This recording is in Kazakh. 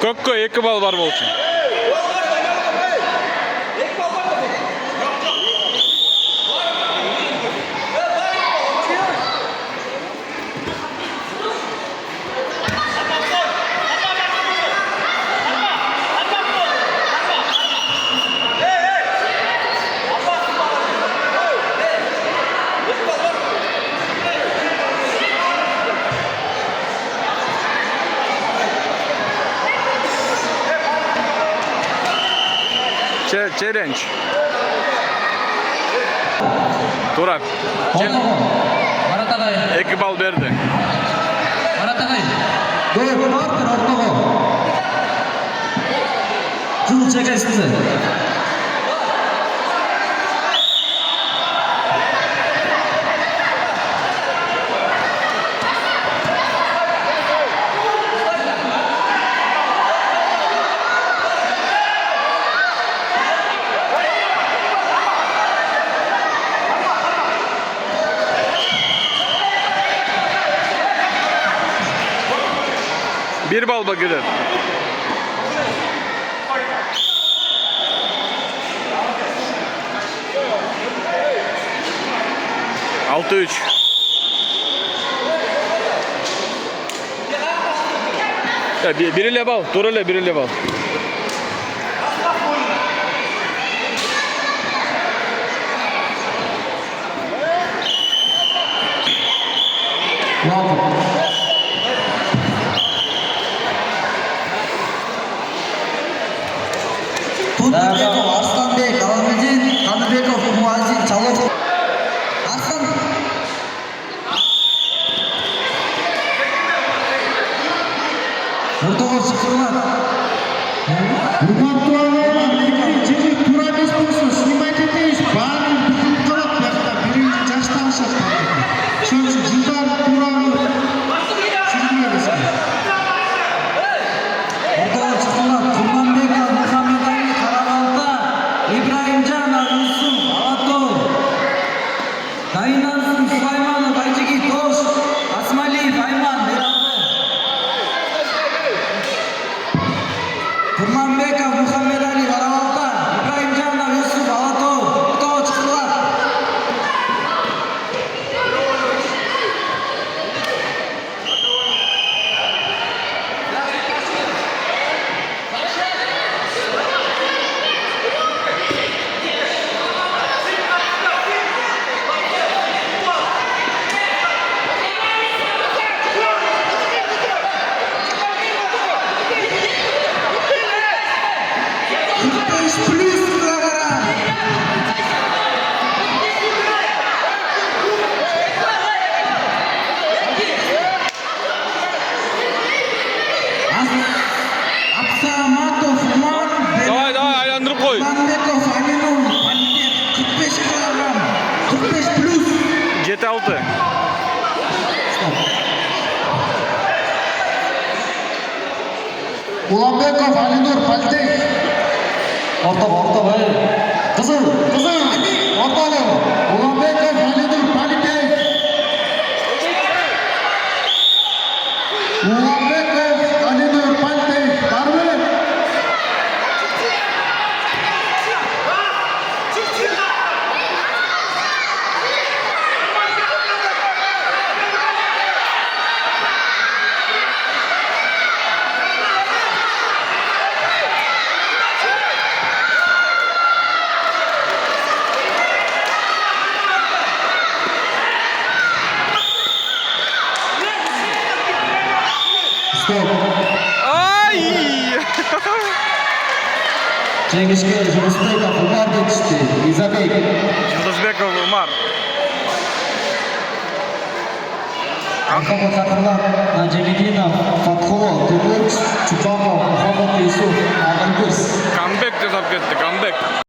Көккө 2 балл бар болчу. Челлендж. Турат. Маратагай. 2 балл берди. Маратагай. ортого. Кызыл чекесиңиз. Bir bal bakıyor. Altı üç. Biriyle bal. Durale biriyle bal. Турбеков, Арсланбек, Аламедин, Каныбеков, Муазин, Чалоков. Арслан. Ортого чыкырылат. Тура эмес болсо снимать этебиз. Баары бүтүп калат бияқта. Биринчи жашташат. Ошон үчүн жылдар тураны сүрүнөбүз. Ортого чыкырылат. Курманбеков, Мухаммедали, Карабалта, Ибраимжан, Юсуф, Алатов, Дайнансың, Сулайманов, Айжиги, Тош, Асмалиев, Айман, Мералды. Курманбеков, Мухаммедали, Карабалта, Ибраимжан, Юсуф, Алатов, ортого чыкырылат. Плюс килограмм. Абсаматов, Умар, Давай aylandırıp koy. Курманбеков, Аминул, 45 килограмм. 45 плюс. 7-6. Уланбеков, Алинур, Пальтек. Ортого, Кызыл, ортого. Уланбеков, Алинур, Пальтек. Уланбеков, Алинур, Пальтек. Барбы. Стоп. Ay! Жеңишке Жумусбеков, Умар жетишти. Изабек. Yıldızbekov Umar. Анкаға қатарлар Нажимидинов, Фатхуло, Тимур, Чупаков, Мухаммад Юсуф, Агылгүрс. Comeback de tap ketdi. Comeback.